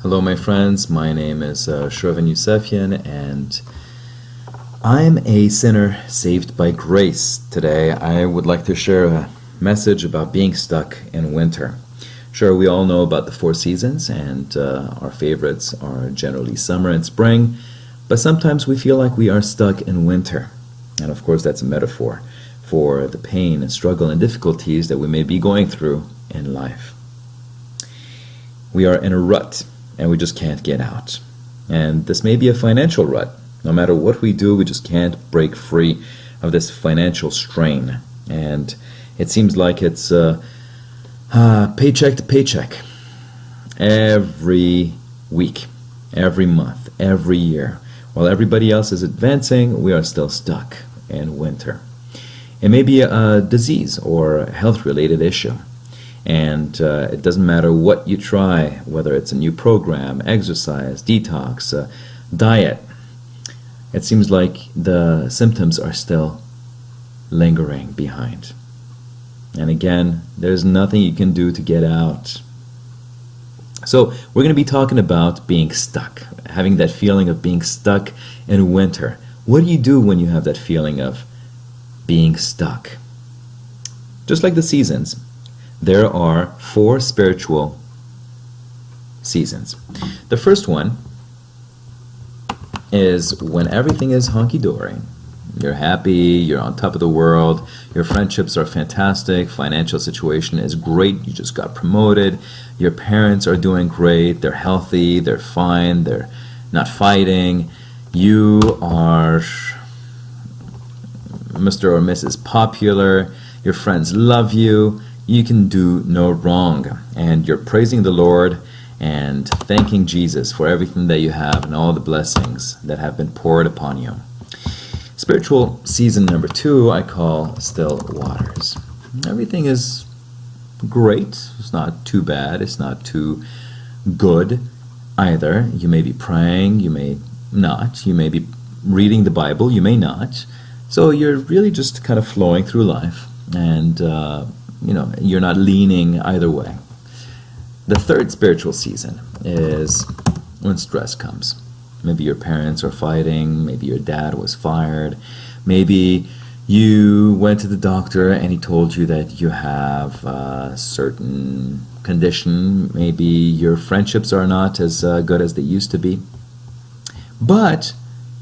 Hello, my friends. My name is Shravan Yusefian, and I'm a sinner saved by grace. Today, I would like to share a message about being stuck in winter. Sure, we all know about the four seasons, and our favorites are generally summer and spring, but sometimes we feel like we are stuck in winter. And of course, that's a metaphor for the pain and struggle and difficulties that we may be going through in life. We are in a rut, and we just can't get out. And this may be a financial rut. No matter what we do, we just can't break free of this financial strain. And it seems like it's paycheck to paycheck. Every week, every month, every year. While everybody else is advancing, we are still stuck in winter. It may be a disease or a health-related issue. And it doesn't matter what you try, whether it's a new program, exercise, detox, diet. It seems like the symptoms are still lingering behind. And again, there's nothing you can do to get out. So we're going to be talking about being stuck, having that feeling of being stuck in winter. What do you do when you have that feeling of being stuck? Just like the seasons, there are four spiritual seasons. The first one is when everything is hunky-dory. You're happy, you're on top of the world, your friendships are fantastic, financial situation is great, you just got promoted, your parents are doing great, they're healthy, they're fine, they're not fighting, you are Mr. or Mrs. Popular, your friends love you, you can do no wrong, and you're praising the Lord and thanking Jesus for everything that you have and all the blessings that have been poured upon you. Spiritual season number 2 I call still waters. Everything is great. It's not too bad. It's not too good either. You may be praying. You may not. You may be reading the Bible. You may not. So you're really just kind of flowing through life, and you're not leaning either way. The third spiritual season is when stress comes. Maybe your parents are fighting, maybe your dad was fired, maybe you went to the doctor and he told you that you have a certain condition, maybe your friendships are not as good as they used to be. But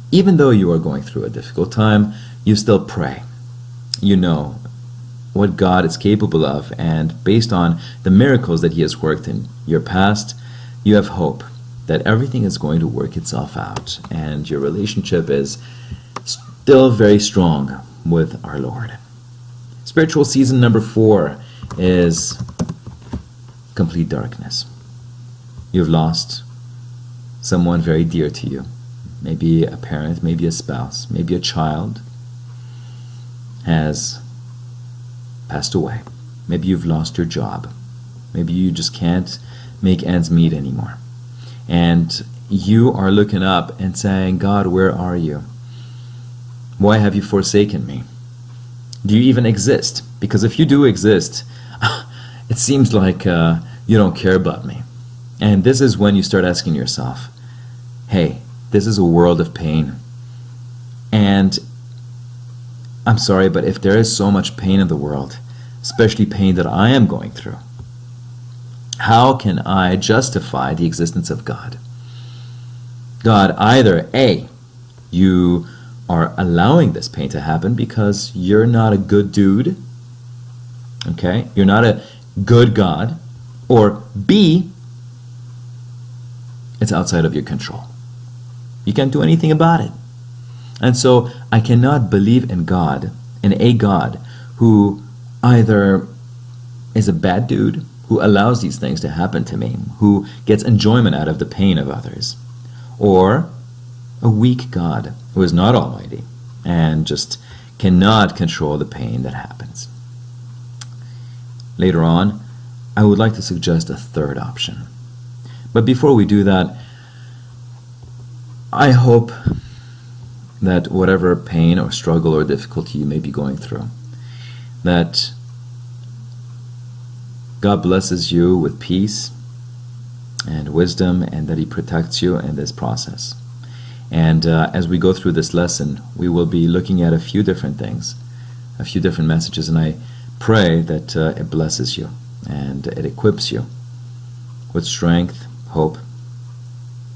even though you are going through a difficult time, you still pray. You know what God is capable of, and based on the miracles that He has worked in your past, you have hope that everything is going to work itself out, and your relationship is still very strong with our Lord. Spiritual season number 4 is complete darkness. You've lost someone very dear to you, maybe a parent, maybe a spouse, maybe a child has passed away. Maybe you've lost your job. Maybe you just can't make ends meet anymore. And you are looking up and saying, God, where are you? Why have you forsaken me? Do you even exist? Because if you do exist, it seems like you don't care about me. And this is when you start asking yourself, hey, this is a world of pain. And I'm sorry, but if there is so much pain in the world, especially pain that I am going through, how can I justify the existence of God? God, either A, you are allowing this pain to happen because you're not a good dude, okay? You're not a good God, or B, it's outside of your control. You can't do anything about it. And so I cannot believe in God, in a God who either is a bad dude, who allows these things to happen to me, who gets enjoyment out of the pain of others, or a weak God who is not almighty and just cannot control the pain that happens. Later on, I would like to suggest a third option. But before we do that, I hope that whatever pain or struggle or difficulty you may be going through, that God blesses you with peace, and wisdom, and that He protects you in this process. And as we go through this lesson, we will be looking at a few different things, a few different messages, and I pray that it blesses you and it equips you with strength, hope,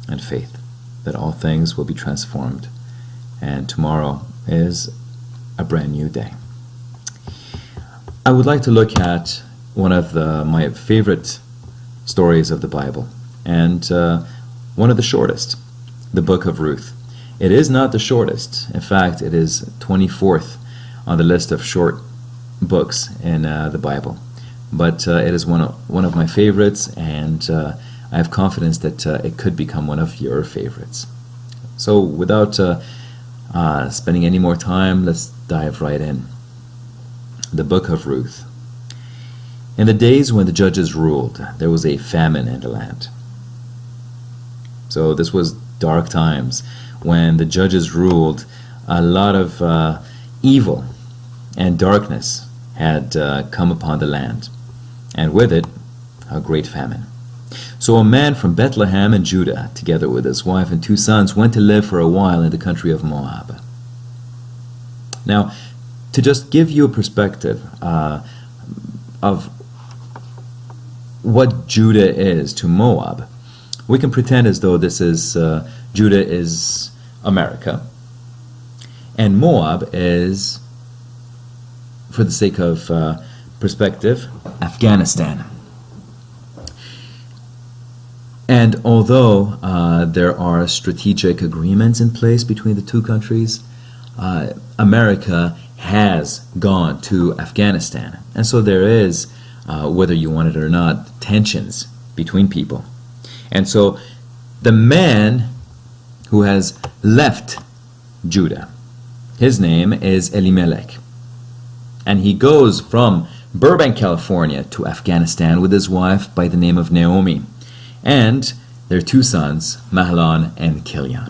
and faith, that all things will be transformed, and tomorrow is a brand new day. I would like to look at one of my favorite stories of the Bible, and one of the shortest, the book of Ruth. It is not the shortest. In fact, it is 24th on the list of short books in the Bible. But it is one of my favorites, and I have confidence that it could become one of your favorites. So without spending any more time, let's dive right in. The book of Ruth. In the days when the judges ruled, there was a famine in the land. So this was dark times. When the judges ruled, a lot of evil and darkness had come upon the land, and with it, a great famine. So a man from Bethlehem in Judah, together with his wife and 2 sons, went to live for a while in the country of Moab. Now, to just give you a perspective of what Judah is to Moab, we can pretend as though this is Judah is America, and Moab is, for the sake of perspective, Afghanistan. And although there are strategic agreements in place between the two countries, America has gone to Afghanistan. And so there is, whether you want it or not, tensions between people. And so the man who has left Judah, his name is Elimelech. And he goes from Burbank, California to Afghanistan with his wife by the name of Naomi, and their 2 sons, Mahlon and Chilion.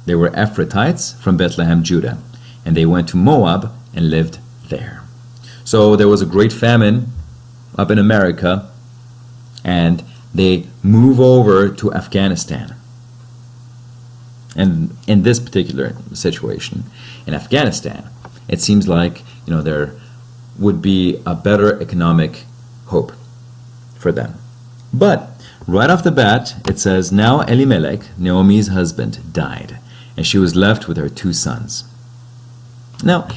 They were Ephrathites from Bethlehem, Judah, and they went to Moab and lived there. So there was a great famine up in America, and they move over to Afghanistan. And in this particular situation, in Afghanistan, it seems like there would be a better economic hope for them. But right off the bat, it says, now Elimelech, Naomi's husband, died, and she was left with her 2 sons. Now,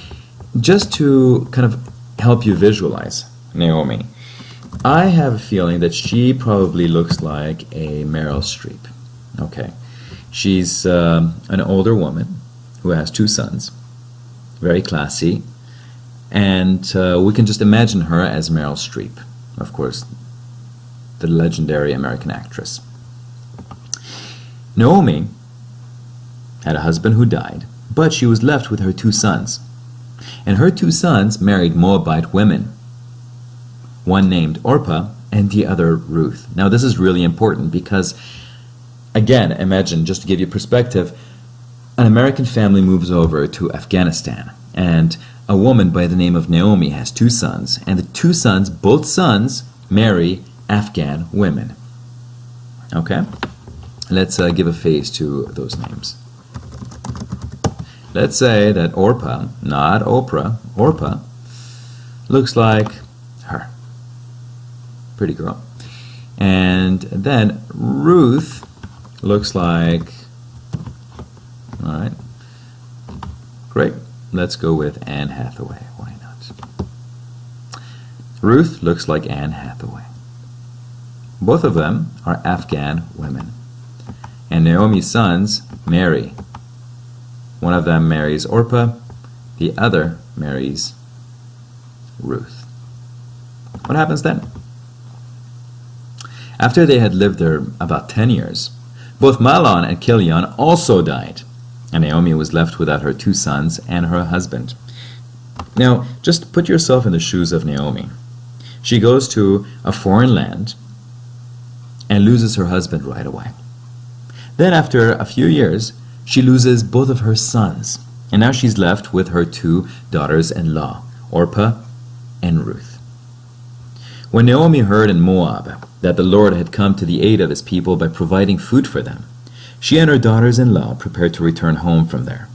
just to kind of help you visualize Naomi, I have a feeling that she probably looks like a Meryl Streep. Okay. She's an older woman who has 2 sons, very classy, and we can just imagine her as Meryl Streep, of course, the legendary American actress. Naomi had a husband who died, but she was left with her 2 sons. And her 2 sons married Moabite women, one named Orpah and the other Ruth. Now this is really important because, again, imagine, just to give you perspective, an American family moves over to Afghanistan, and a woman by the name of Naomi has 2 sons, and the 2 sons, both sons, marry Afghan women. Okay? Let's give a face to those names. Let's say that Orpah, not Oprah, Orpah, looks like her. Pretty girl. And then Ruth looks like, all right, great. Let's go with Anne Hathaway. Why not? Ruth looks like Anne Hathaway. Both of them are Afghan women. And Naomi's sons marry. One of them marries Orpah, the other marries Ruth. What happens then? After they had lived there about 10 years, both Mahlon and Chilion also died, and Naomi was left without her 2 sons and her husband. Now, just put yourself in the shoes of Naomi. She goes to a foreign land and loses her husband right away. Then after a few years, she loses both of her sons, and now she's left with her 2 daughters-in-law, Orpah and Ruth. When Naomi heard in Moab that the Lord had come to the aid of his people by providing food for them, she and her daughters-in-law prepared to return home from there.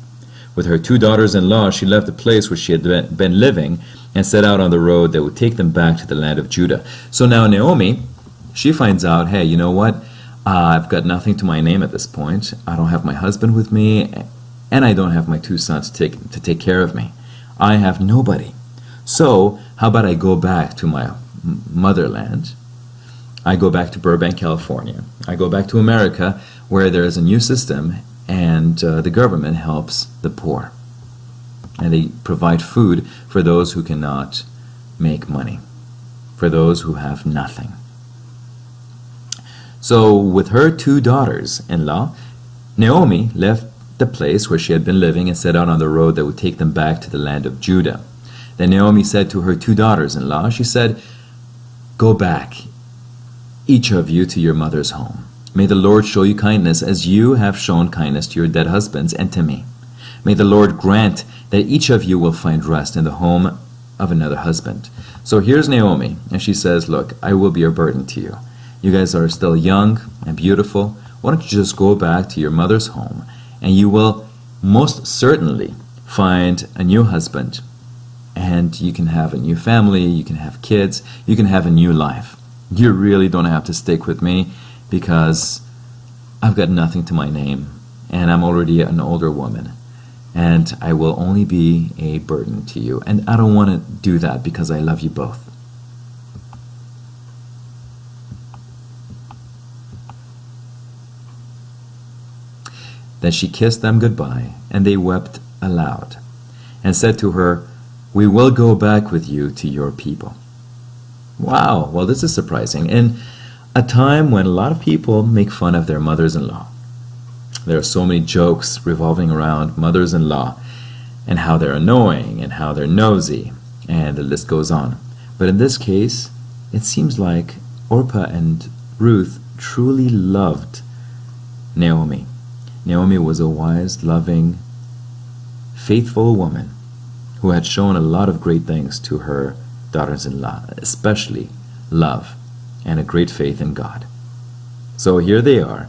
With her 2 daughters-in-law, she left the place where she had been living and set out on the road that would take them back to the land of Judah. So now Naomi, she finds out, hey, you know what? I've got nothing to my name at this point. I don't have my husband with me, and I don't have my 2 sons to take care of me. I have nobody. So how about I go back to my motherland? I go back to Burbank, California. I go back to America, where there is a new system, and the government helps the poor. And they provide food for those who cannot make money, for those who have nothing. So with her 2 daughters-in-law, Naomi left the place where she had been living and set out on the road that would take them back to the land of Judah. Then Naomi said to her 2 daughters-in-law, she said, "Go back, each of you, to your mother's home. May the Lord show you kindness as you have shown kindness to your dead husbands and to me. May the Lord grant that each of you will find rest in the home of another husband." So here's Naomi, and she says, look, I will be a burden to you. You guys are still young and beautiful. Why don't you just go back to your mother's home, and you will most certainly find a new husband, and you can have a new family, you can have kids, you can have a new life. You really don't have to stick with me, because I've got nothing to my name, and I'm already an older woman, and I will only be a burden to you. And I don't want to do that, because I love you both. Then she kissed them goodbye, and they wept aloud, and said to her, "We will go back with you to your people." Wow, well, this is surprising. In a time when a lot of people make fun of their mothers-in-law, there are so many jokes revolving around mothers-in-law and how they're annoying and how they're nosy, and the list goes on. But in this case, it seems like Orpah and Ruth truly loved Naomi. Naomi was a wise, loving, faithful woman who had shown a lot of great things to her daughters-in-law, especially love and a great faith in God. So here they are.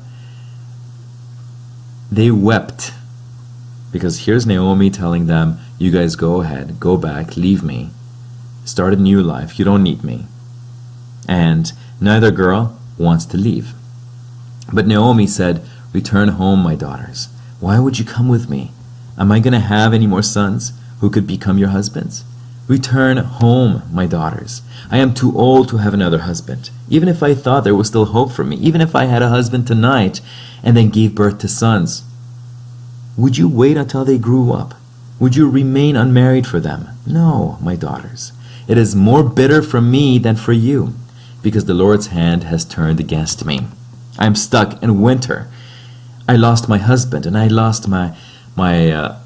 They wept, because here's Naomi telling them, you guys go ahead, go back, leave me, start a new life, you don't need me. And neither girl wants to leave. But Naomi said, "Return home, my daughters. Why would you come with me? Am I going to have any more sons who could become your husbands? Return home, my daughters. I am too old to have another husband. Even if I thought there was still hope for me, even if I had a husband tonight and then gave birth to sons, would you wait until they grew up? Would you remain unmarried for them? No, my daughters. It is more bitter for me than for you, because the Lord's hand has turned against me. I am stuck in winter. I lost my husband, and I lost my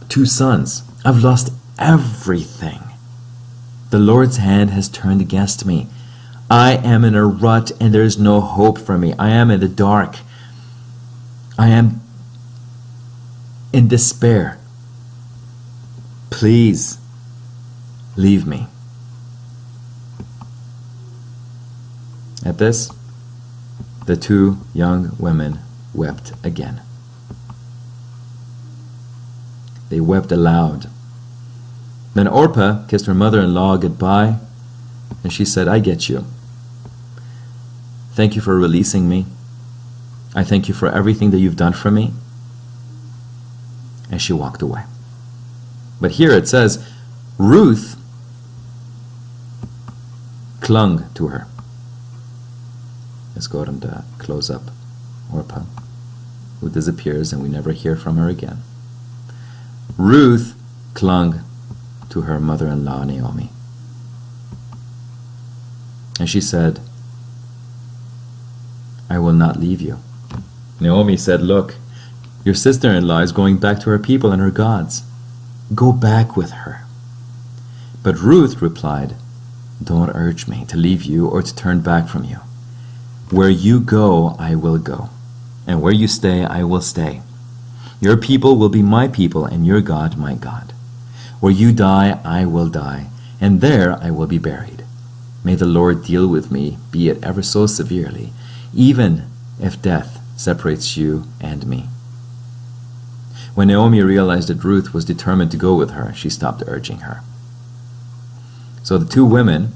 2 sons. I've lost everything. The Lord's hand has turned against me. I am in a rut, and there is no hope for me. I am in the dark. I am in despair. Please, leave me." At this, the 2 young women wept again. They wept aloud. Then Orpah kissed her mother-in-law goodbye, and she said, "I get you. Thank you for releasing me. I thank you for everything that you've done for me." And she walked away. But here it says, Ruth clung to her. Let's go ahead and close up Orpah, who disappears and we never hear from her again. Ruth clung to her mother-in-law Naomi. And she said, "I will not leave you." Naomi said, "Look, your sister-in-law is going back to her people and her gods. Go back with her." But Ruth replied, "Don't urge me to leave you or to turn back from you. Where you go, I will go, and where you stay, I will stay. Your people will be my people, and your God my God. Where you die, I will die, and there I will be buried. May the Lord deal with me, be it ever so severely, even if death separates you and me." When Naomi realized that Ruth was determined to go with her, she stopped urging her. So the two women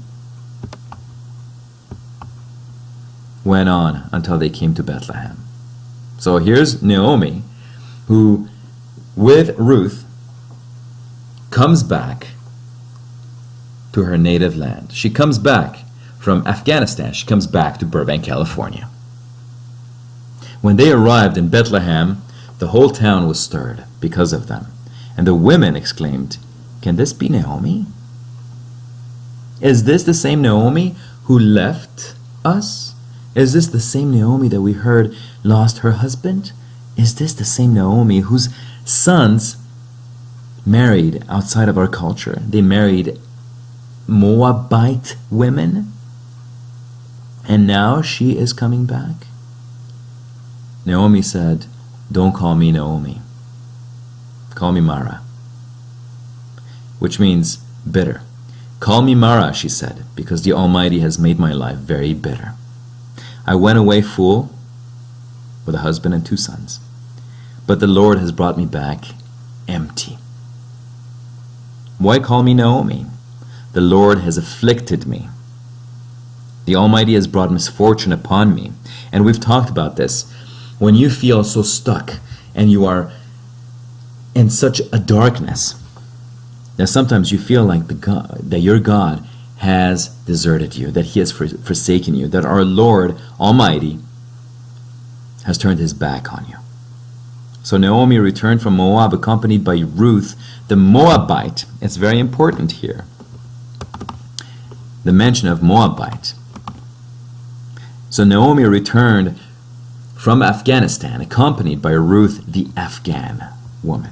went on until they came to Bethlehem. So here's Naomi, who, with Ruth, comes back to her native land. She comes back from Afghanistan. She comes back to Burbank, California. When they arrived in Bethlehem, the whole town was stirred because of them. And the women exclaimed, "Can this be Naomi? Is this the same Naomi who left us? Is this the same Naomi that we heard lost her husband? Is this the same Naomi whose sons married outside of our culture? They married Moabite women, and now she is coming back?" Naomi said, "Don't call me Naomi. Call me Mara," which means bitter. "Call me Mara," she said, "because the Almighty has made my life very bitter. I went away full with a husband and 2 sons, but the Lord has brought me back empty. Why call me Naomi? The Lord has afflicted me. The Almighty has brought misfortune upon me." And we've talked about this. When you feel so stuck and you are in such a darkness that sometimes you feel like that your God has deserted you, that He has forsaken you, that our Lord Almighty has turned His back on you. So Naomi returned from Moab accompanied by Ruth the Moabite. It's very important here, the mention of Moabite. So Naomi returned from Afghanistan accompanied by Ruth the Afghan woman,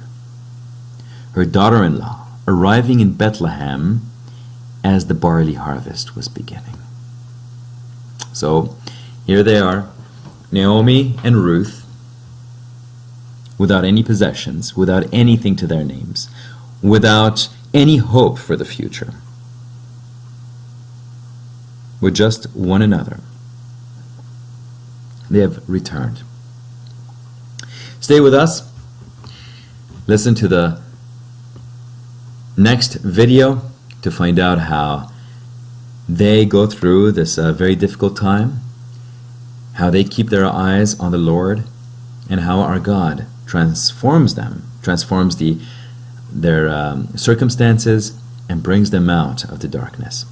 her daughter-in-law, arriving in Bethlehem as the barley harvest was beginning. So here they are, Naomi and Ruth, without any possessions, without anything to their names, without any hope for the future, with just one another. They have returned. Stay with us. Listen to the next video to find out how they go through this very difficult time, how they keep their eyes on the Lord, and how our God transforms them, transforms their circumstances, and brings them out of the darkness.